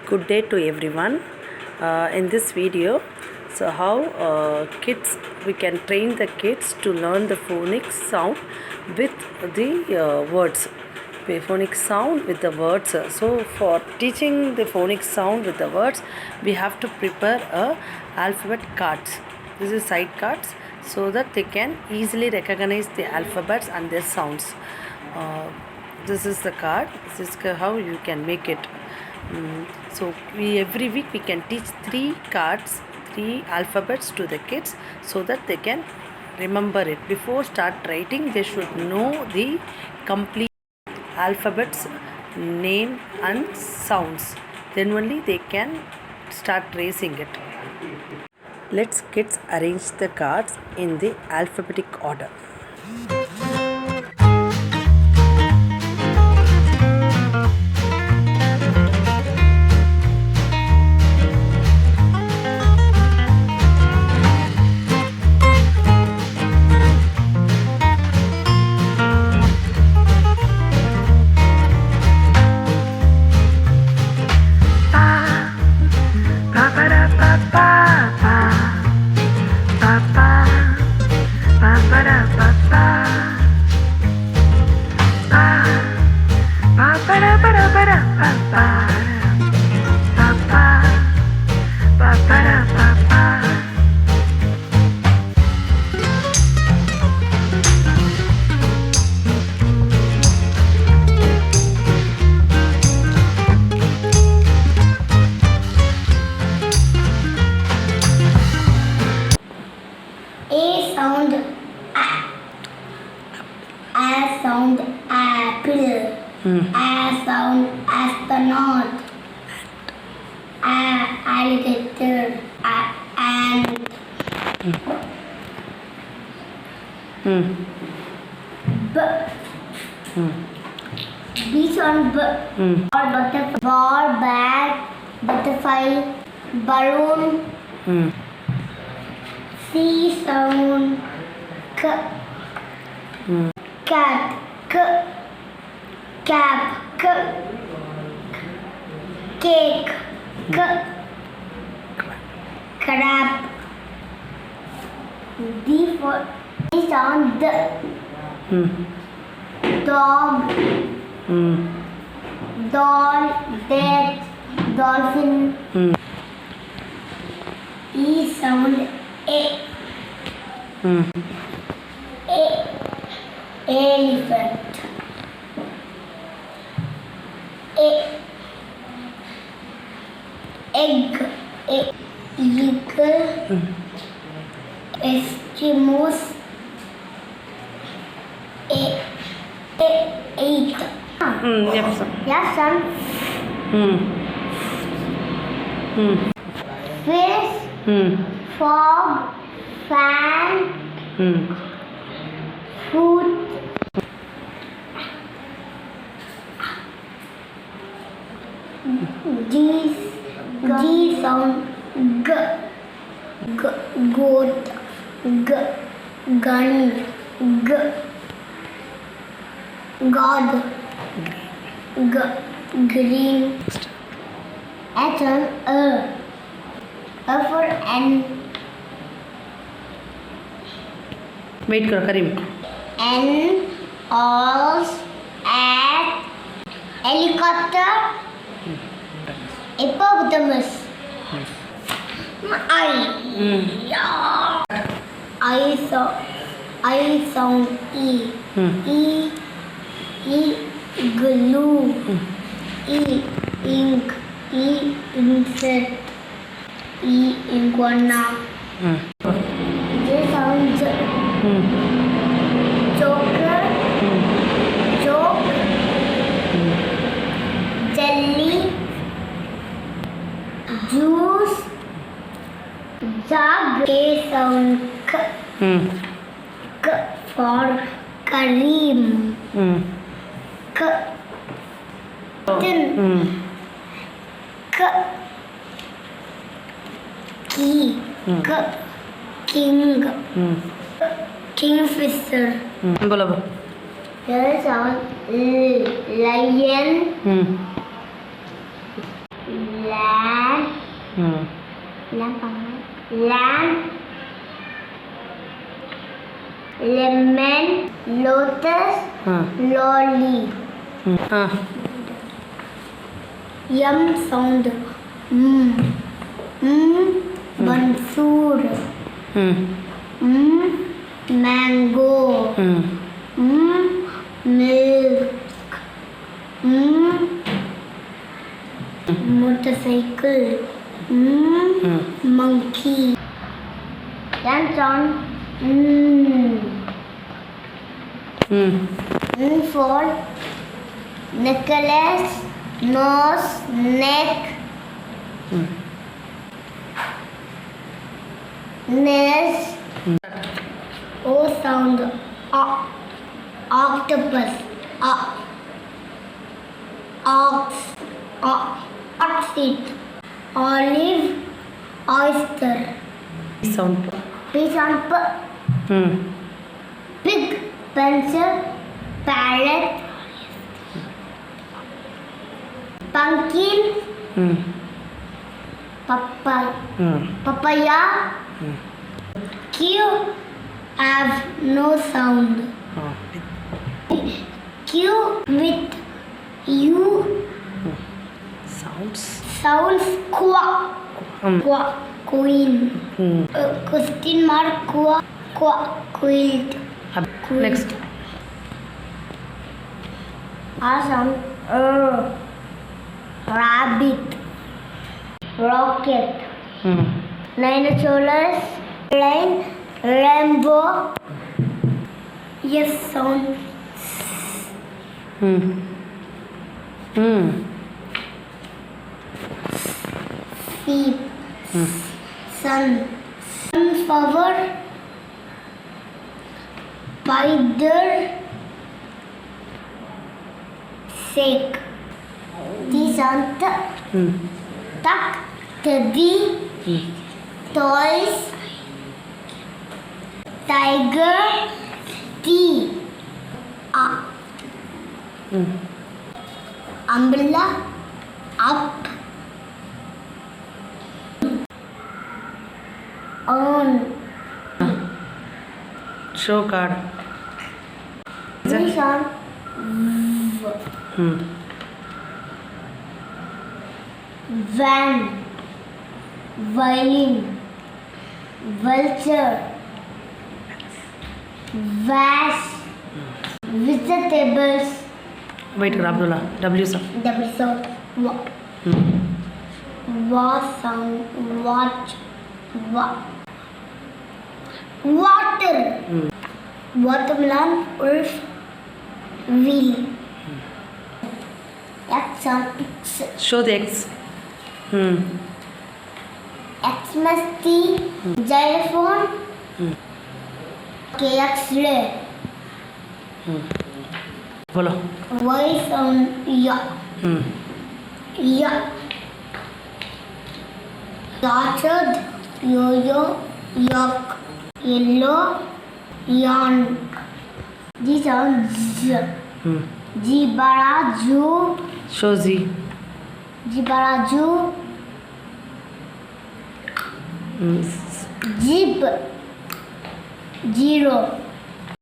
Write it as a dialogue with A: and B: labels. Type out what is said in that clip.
A: Good day to everyone. In this video, so how we can train the kids to learn the phonics sound with the words. The phonics sound with the words. So for teaching the phonics sound with the words, we have to prepare alphabet cards. This is side cards so that they can easily recognize the alphabets and their sounds. This is the card. This is how you can make it. So every week we can teach 3 cards, 3 alphabets to the kids so that they can remember it. Before start writing, they should know the complete alphabets, name and sounds. Then only they can start tracing it. Let's kids arrange the cards in the alphabetic order.
B: A sound apple. A sound astronaut. Alligator. Ant. B. B sound b. Ball, bag, butterfly, balloon. C sound k. Cat, k. Cap, k. Cake, k. Crab. D for D sound d. Dog. Doll, death, dolphin. E sound A. Elephant. Egg. Eagle. Eskimos. Eight.
A: Yes, sir.
B: Yes, son. Fish. Fog. Fan. Food. G sound g. Goat. Gun. God. Green. H on A for N.
A: Wait karo Karim.
B: N horse at helicopter. Hippopotamus. I sound E. Glue. Ink. Insect. Iguana. J sound J. Joker. Joke. Jelly. Juice. Jug. K sound K. K for Kareem. Kitten. Key. King. Kingfisher.
A: Bolo.
B: Here sound lion. Lamp. Lamp. Lemon. Lotus. Lolly. Yum sound. Bansur. Mango. Milk. Motorcycle. Monkey. Dance on. For necklace, nose, neck, nest. O sound. Octopus. Ox. Oxid. Olive. Oyster.
A: Sound.
B: P sound. Pig. Pencil. Parrot. Pumpkin. Papaya. Q have no sound. Q with U
A: Sounds.
B: qua. Queen. Question mark quilt.
A: Next.
B: R sound. Rabbit. Rocket. Rhinoceros. Lion. Rainbow. Yes sound. Sheep. Sun. Sunflower. Spider. Shake. These are duck, teddy, toys, tiger, tea, umbrella, up, on.
A: Show card.
B: These are van, violin, vulture, vase, vegetables.
A: Wait, Abdullah. W sound.
B: W sound. Wa sound. Watch. Water. Watermelon. Earth. Wheel. X sound. X.
A: Show the X.
B: Xmas T. Xylophone. KX ray.
A: Follow.
B: Y sound. Ya. Orchard. Yo-yo. Yak. Yellow. Yarn. G sound. Z. Zebra. Zoo.
A: Show Z.
B: Zebra. Zoo. Jeep. Zero.